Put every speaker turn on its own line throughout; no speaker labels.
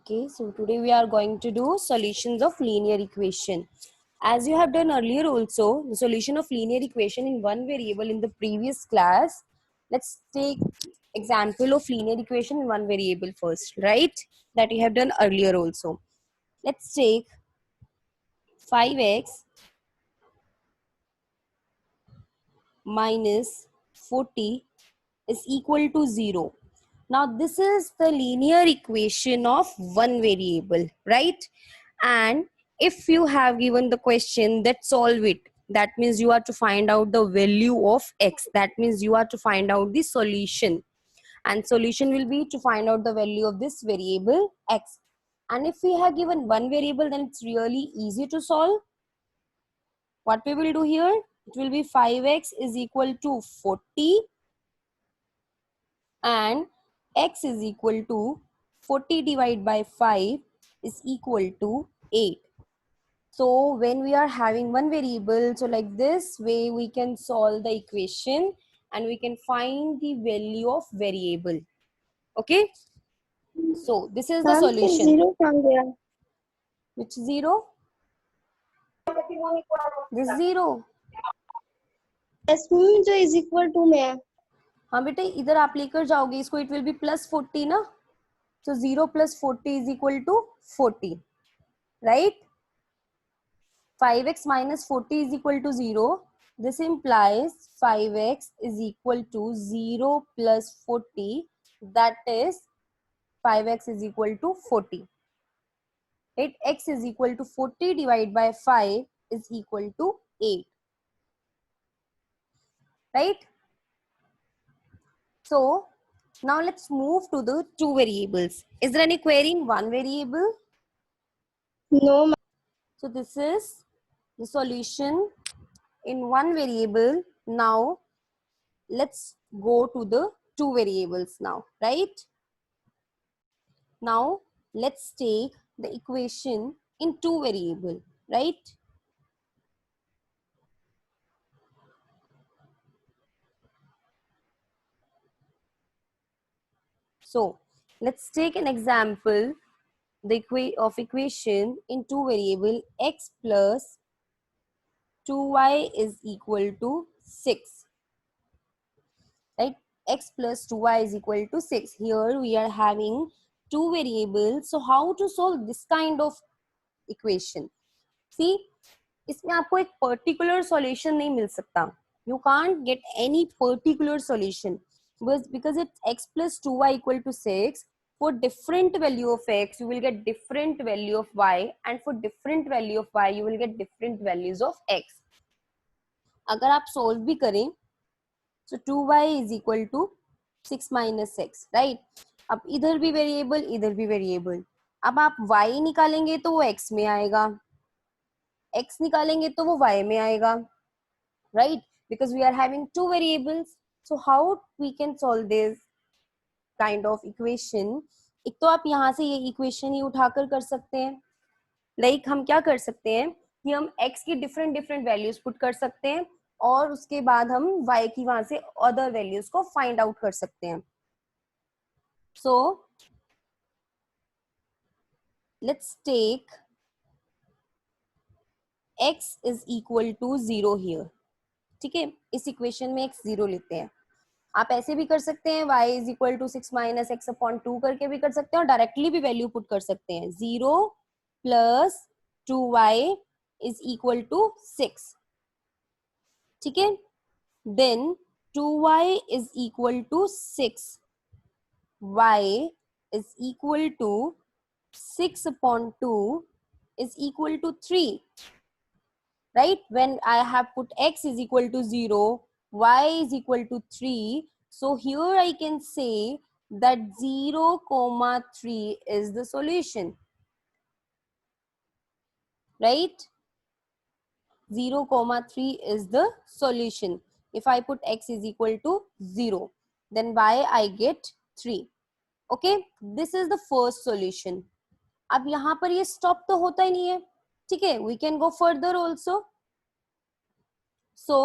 Okay, so today we are going to do solutions of linear equation. As you have done earlier also, the solution of linear equation in one variable in the previous class. Let's take example of linear equation in one variable first, right? That you have done earlier also. Let's take 5x minus 40 is equal to 0. Now this is the linear equation of one variable, right? And if you have given the question that solve it, that means you are to find out the value of x. That means you are to find out the solution. And solution will be to find out the value of this variable x. And if we have given one variable, then it's really easy to solve. What we will do here? It will be 5x is equal to 40 and x is equal to 40 divided by 5 is equal to 8. So when we are having one variable, so like this way we can solve the equation and we can find the value of variable. Okay. So this is the
ma'am फिर
solution.
Zero कहाँ गया?
Which zero? This zero.
इसमें जो is equal to में है.
हाँ बेटे इधर आप लेकर जाओगे इसको, इट विल बी प्लस 40 ना. So 0 plus 40 is equal to 40, right? 5x minus 40 is equal to 0. This implies 5x is equal to 0 plus 40. That is 5x is equal to 40. Right? X is equal to 40 divided by 5 is equal to 8. Right? So now let's move to the two variables. Is there any query in one variable?
No.
So this is the solution in one variable. Now let's go to the two variables now, right? Now let's take the equation in two variable, right? So let's take an example, the equation in two variable x plus 2y is equal to 6. Right? X plus 2y is equal to 6. Here we are having two variables. So how to solve this kind of equation? See, इसमें आपको एक particular solution नहीं मिल सकता. You can't get any particular solution because it's x plus 2y equal to 6. For different value of x, you will get different value of y, and for different value of y, you will get different values of x. अगर आप solve भी करें, so 2y is equal to 6 minus x, right? अब इधर भी variable, इधर भी variable. अब आप y निकालेंगे तो वो x में आएगा, x निकालेंगे तो वो y में आएगा, right? Because we are having two variables. So how we can solve this kind of equation? एक तो आप यहाँ से ये इक्वेशन ही उठाकर कर सकते हैं. लाइक हम क्या कर सकते हैं कि हम x की डिफरेंट डिफरेंट वैल्यूज पुट कर सकते हैं और उसके बाद हम y की वहां से अदर वैल्यूज को फाइंड आउट कर सकते हैं. So let's take x is equal to 0 here. ठीक है, इस इक्वेशन में x 0 लेते हैं. आप ऐसे भी कर सकते हैं y is equal to 6 minus x upon 2 करके भी कर सकते हैं और डायरेक्टली भी वैल्यू पुट कर सकते हैं. 0 plus 2y is equal to 6. ठीक है, then 2y is equal to 6. y is equal to 6 upon 2 is equal to 3. Right? When I have put x is equal to 0, y is equal to 3. So here I can say that 0, 3 is the solution. Right? 0, 3 is the solution. If I put x is equal to 0, then y I get 3. Okay? This is the first solution. अब यहाँ पर ये stop तो होता ही नहीं है. ठीक है? We can go further also. So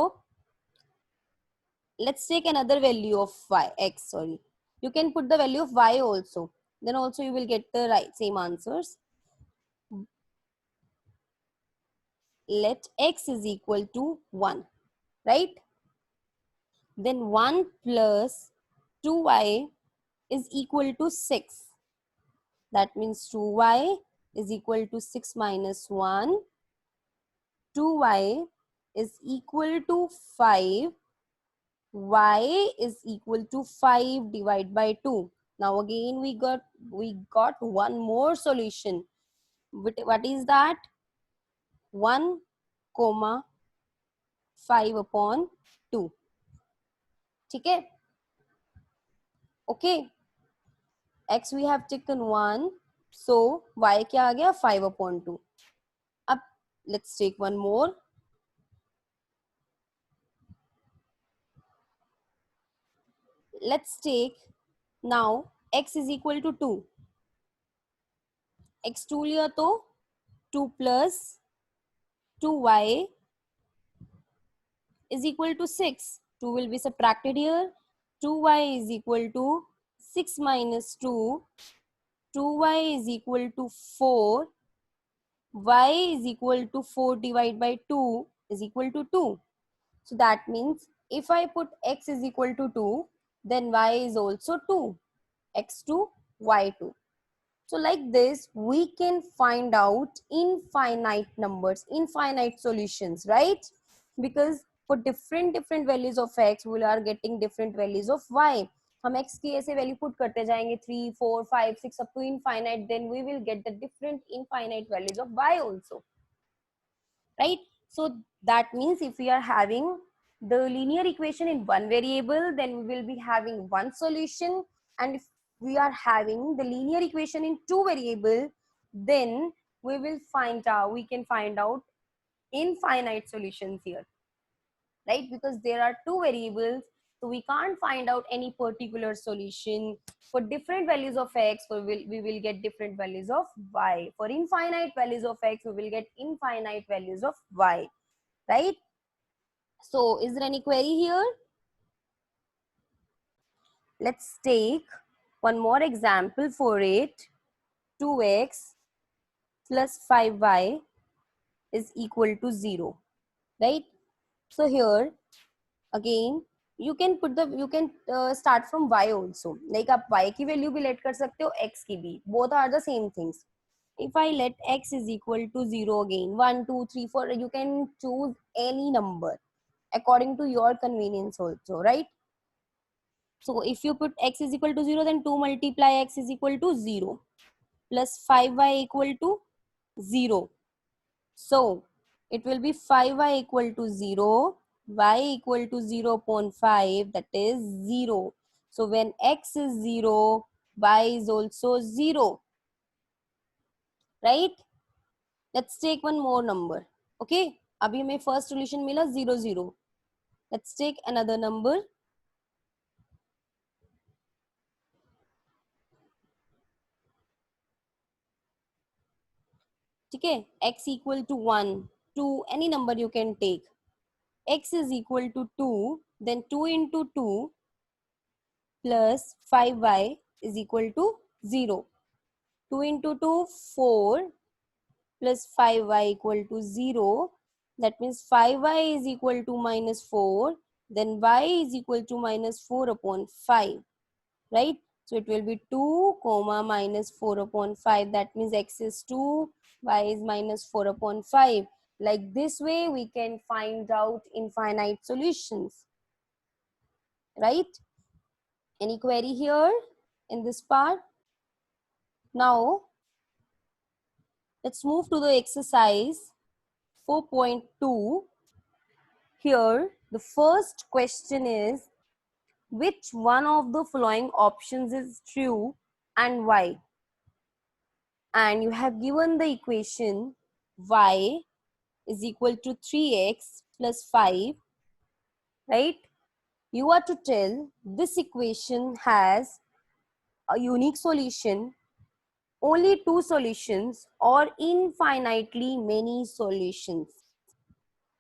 let's take another value of y, x, sorry. You can put the value of y also. then also you will get the right same answers. Let x is equal to 1, right? Then 1 plus 2y is equal to 6. That means 2y is equal to 6 minus 1. 2y is equal to 5. Y is equal to 5 divided by 2. Now again we got one more solution. What is that? 1 comma 5 upon 2. ठीक है? Okay. X we have taken 1. So y क्या आ गया? 5 upon 2. अब let's take one more. Let's take now x is equal to 2. x2 लिया तो 2 plus 2y is equal to 6. 2 will be subtracted here. 2y is equal to 6 minus 2. 2y is equal to 4. Y is equal to 4 divided by 2 is equal to 2. So that means if I put x is equal to 2, then y is also 2. x2, y2. So like this, we can find out infinite numbers, infinite solutions, right? Because for different values of x, we are getting different values of y. हम x की ऐसे value put करते जाएंगे 3, 4, 5, 6 up to infinite, then we will get the different infinite values of y also, right? So that means if we are having the linear equation in one variable, then we will be having one solution, and if we are having the linear equation in two variable, then we can find out infinite solutions here, right? Because there are two variables, so we can't find out any particular solution. For different values of x, we will get different values of y. For infinite values of x, we will get infinite values of y, right? So is there any query here? Let's take one more example for it. 2x plus 5y is equal to 0, right? So here again you can start from y also. Like आप y की value भी let कर सकते हो, x की भी. Both are the same things. If I let x is equal to 0 again, 1, 2, 3, 4, you can choose any number according to your convenience also, right? So if you put x is equal to 0, then 2 multiply x is equal to 0 plus 5y equal to 0. So it will be 5y equal to 0, y equal to 0 upon 5, that is 0. So when x is 0, y is also 0, right? Let's take one more number. Okay, अभी हमें first solution मिला 0, 0. Let's take another number. ठीक है, x equal to 1, 2, any number you can take. X is equal to 2, then 2 into 2 plus 5y is equal to 0. 2 into 2, 4 plus 5y equal to 0. That means 5y is equal to minus 4. Then y is equal to minus 4 upon 5, right? So it will be 2 comma minus 4 upon 5. That means x is 2, y is minus 4 upon 5. Like this way we can find out infinite solutions, right? Any query here in this part? Now let's move to the exercise 4.2. Here the first question is, which one of the following options is true and why? And you have given the equation y is equal to 3x plus 5, right? You are to tell this equation has a unique solution, only two solutions, or infinitely many solutions.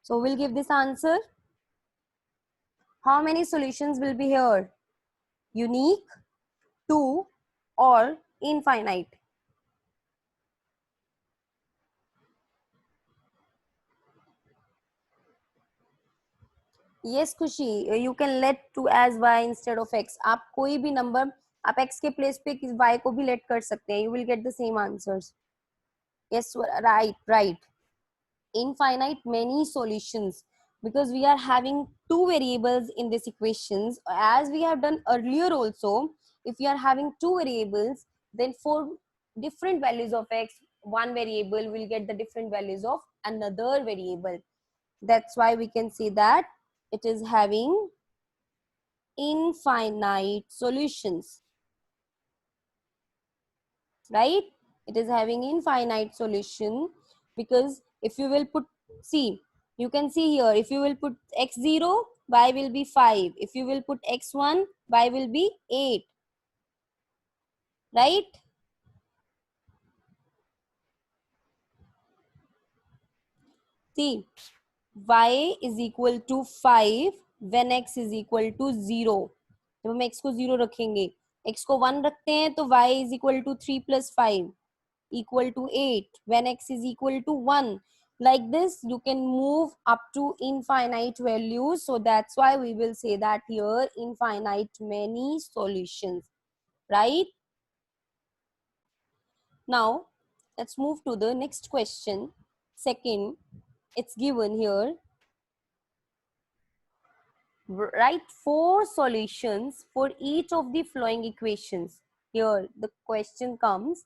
So we'll give this answer. How many solutions will be here? Unique, two, or infinite. Yes खुशी, you can let 2 as y instead of x. आप कोई भी number आप x के place पे y को भी late कर सकते हैं, you will get the same answers. Yes, right. Infinite many solutions, because we are having two variables in this equations, as we have done earlier also. If we are having two variables, then for different values of x, one variable will get the different values of another variable. That's why we can say that it is having infinite solutions, right? It is having infinite solution, because if you will put, see, you can see here, if you will put x0, y will be 5. If you will put x1, y will be 8, right? See, y is equal to 5 when x is equal to 0. जब हम x को 0 रखेंगे, x को 1 रखते हैं, तो y is equal to 3 plus 5 equal to 8 when x is equal to 1. Like this, you can move up to infinite values. So that's why we will say that here infinite many solutions, right? Now, let's move to the next question. Second, it's given here. Write 4 solutions for each of the following equations. Here, the question comes.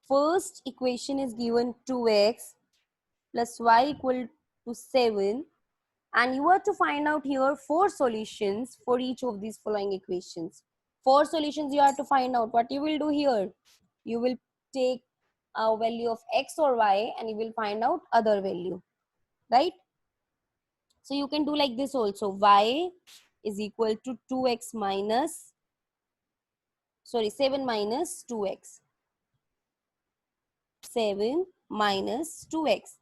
First equation is given 2x plus y equal to 7, and you are to find out here 4 solutions for each of these following equations. 4 solutions you have to find out. What you will do here, you will take a value of x or y and you will find out other value, right? So you can do like this also. Y is equal to 2x minus, sorry, 7 minus 2x. 7 minus 2x.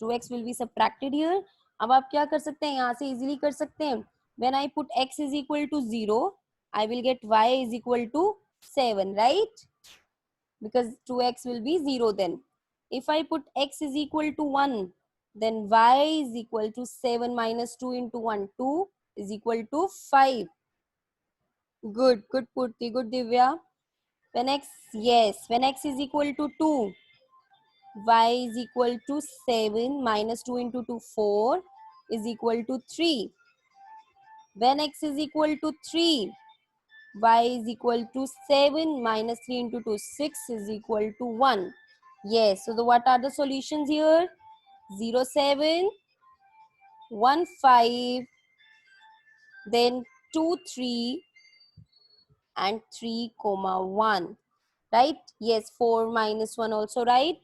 2x will be subtracted here. अब आप क्या कर सकते हैं, यहाँ से easily कर सकते हैं. When I put x is equal to 0, I will get y is equal to 7, right? Because 2x will be 0 then. If I put x is equal to 1, then y is equal to 7 minus 2 into 1. 2 is equal to 5. Good Purti, good Divya. When x, yes, when x is equal to 2, y is equal to 7 minus 2 into 2, 4 is equal to 3. When x is equal to 3, y is equal to 7 minus 3 into 2, 6 is equal to 1. Yes, so what are the solutions here? 0, 7, 1, 5, then 2, 3, and 3, 1. Right? Yes, 4 minus 1 also, right?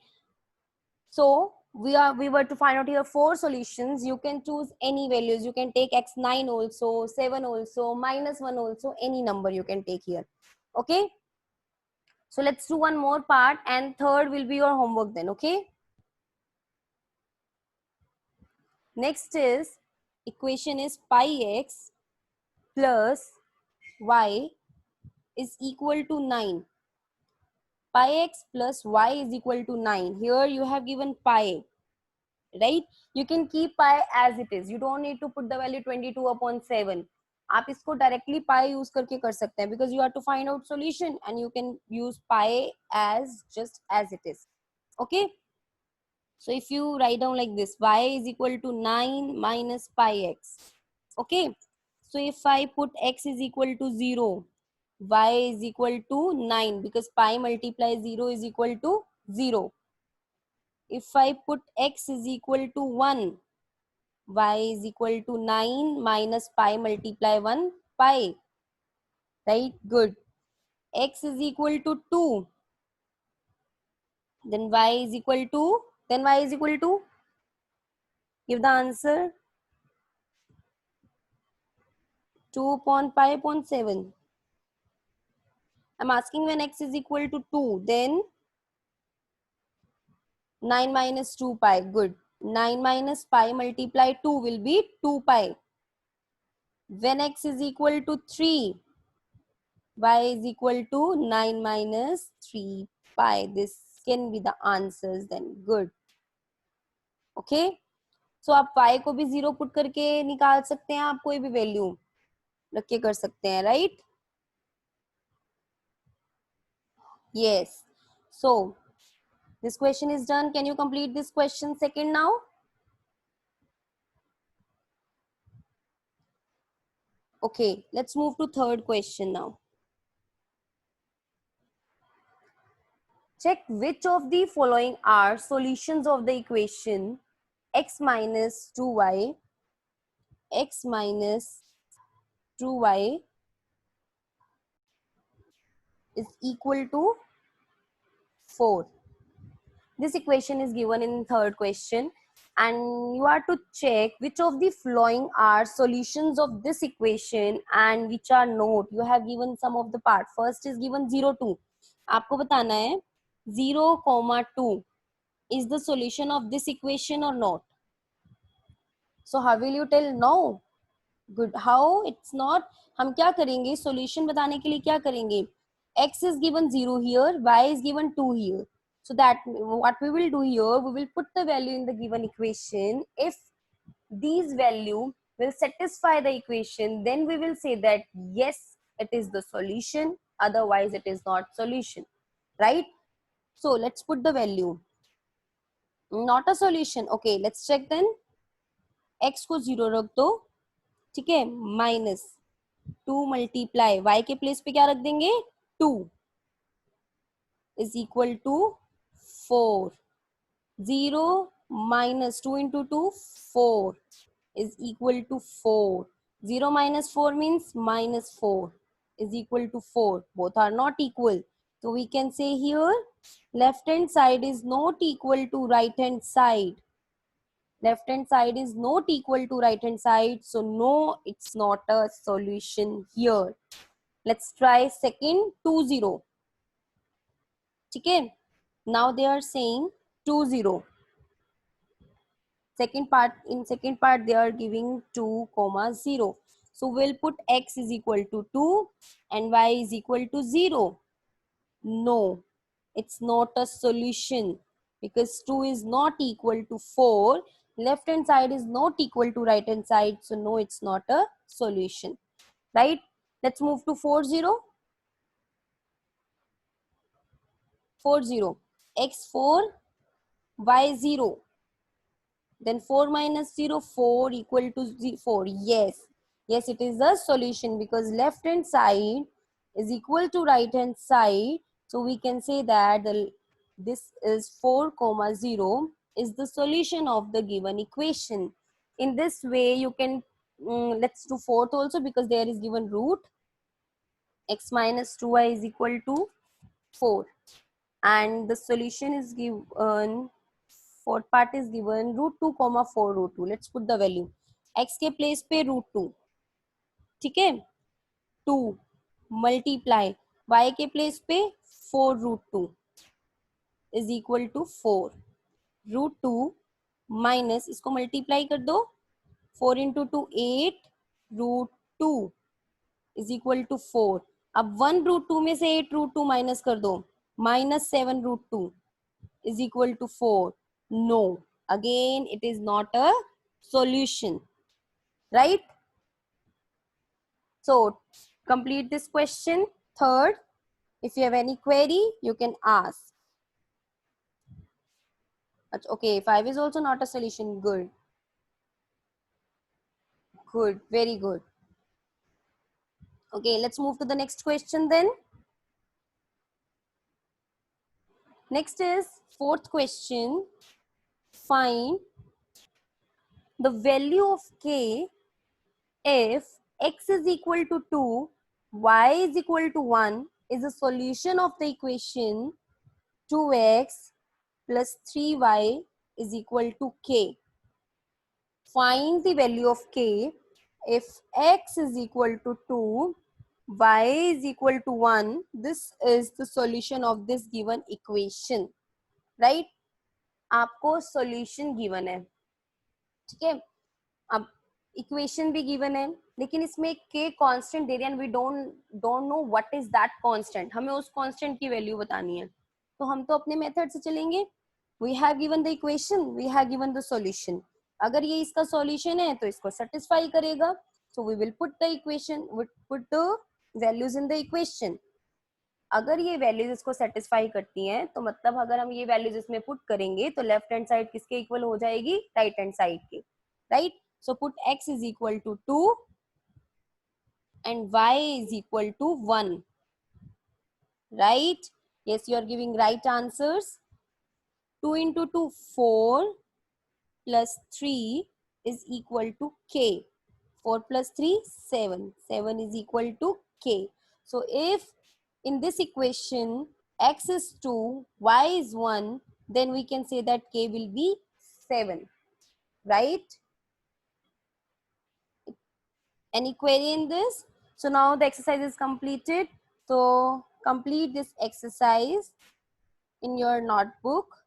So we were to find out here 4 solutions. You can choose any values. You can take x9 also, 7 also, minus 1 also, any number you can take here. Okay. So let's do one more part, and third will be your homework then. Okay. Next is equation is pi x plus y is equal to 9. Pi x plus y is equal to 9. Here you have given pi, right? You can keep pi as it is. You don't need to put the value 22 upon 7. आप इसको directly pi use करके कर सकते हैं, because you have to find out solution and you can use pi as just as it is. Okay. So if you write down like this, y is equal to 9 minus pi x. Okay. So if I put x is equal to 0, y is equal to 9, because pi multiply 0 is equal to 0. If I put x is equal to 1, y is equal to 9 minus pi multiply 1, pi. Right? Good. X is equal to 2. Then y is equal to, give the answer. 2 upon pi upon 7. I'm asking when x is equal to 2, then 9 minus 2 pi. Good. 9 minus pi multiply 2 will be 2 pi. When x is equal to 3, y is equal to 9 minus 3 pi. This can be the answers then. Good. Okay. So आप y को भी 0 put करके निकाल सकते हैं, आप कोई भी वैल्यू रख के कर सकते हैं, right? Yes. So this question is done. Can you complete this question second now? Okay, let's move to third question now. Check which of the following are solutions of the equation x minus 2y is equal to 4. This equation is given in third question, and you are to check which of the following are solutions of this equation and which are not. You have given some of the part. First is given 0, 2. आपको बताना है 0, 2 is the solution of this equation or not. So how will you tell no? Good. How it's not? हम क्या करेंगे solution बताने के लिए क्या करेंगे? X is given 0 here, y is given 2 here. So that what we will do here, we will put the value in the given equation. If these value will satisfy the equation, then we will say that yes, it is the solution. Otherwise, it is not solution, right? So let's put the value. Not a solution. Okay, let's check then. X को 0 रख दो, ठीक है, minus 2 multiply y के place पे क्या रख देंगे 2 is equal to 4. 0 minus 2 into 2 4 is equal to 4. 0 minus 4 means minus 4 is equal to 4. Both are not equal. So we can say here left hand side is not equal to right hand side. Left hand side is not equal to right hand side. So no, it's not a solution here. Let's try second 2 0. Okay. Now they are saying 2 0. Second part they are giving 2 comma 0. So we'll put x is equal to 2 and y is equal to 0. No, it's not a solution because 2 is not equal to 4. Left hand side is not equal to right hand side. So no, it's not a solution, right? Let's move to 4 0. 4 0. X 4, y 0. Then 4 minus 0, 4 equal to 4. Yes. Yes, it is a solution because left hand side is equal to right hand side. So we can say that this is 4 comma 0 is the solution of the given equation. In this way, you can, let's do fourth also because there is given root. X minus 2y is equal to 4. And the solution is given, fourth part is given root 2 comma 4 root 2. Let's put the value. X के place पे root 2, ठीक है, 2 multiply y के place पे 4 root 2 is equal to 4. root 2 minus इसको multiply कर दो, 4 into 2 8 root 2 is equal to 4. अब 1 root 2 में से 8 root 2 minus कर दो, minus 7 root 2 is equal to 4. No, again it is not a solution, right? So complete this question. Third, if you have any query, you can ask. Okay, 5 is also not a solution. Good. Good, very good. Okay, let's move to the next question then. Next is fourth question. Find the value of k if x is equal to 2, y is equal to 1 is a solution of the equation 2x plus 3y is equal to k. Find the value of k if x is equal to 2, y is equal to 1. This is the solution of this given equation, right? आपको solution given है, ठीक है, अब equation भी given है, लेकिन इसमें k constant दे दिया and we don't know what is that constant, हमें उस कांस्टेंट की वैल्यू बतानी है। तो हम तो अपने मेथड से चलेंगे। We have given the equation, we have given the solution. अगर ये इसका सॉल्यूशन है तो इसको सेटिस्फाई करेगा, so we will put the equation, put the values in the equation. अगर ये वैल्यूज इसको सेटिस्फाई करती हैं तो मतलब अगर हम ये वैल्यूज इसमें पुट करेंगे तो लेफ्ट हैंड साइड किसके इक्वल हो जाएगी, राइट हैंड साइड के, right. So put x is equal to 2 and y is equal to 1, right? Yes, you are giving right answers. 2 into 2 4 plus 3 is equal to k. 4 plus 3 7, 7 is equal to k. So if in this equation x is 2, y is 1, then we can say that k will be 7, right? Any query in this? So now the exercise is completed. So complete this exercise in your notebook.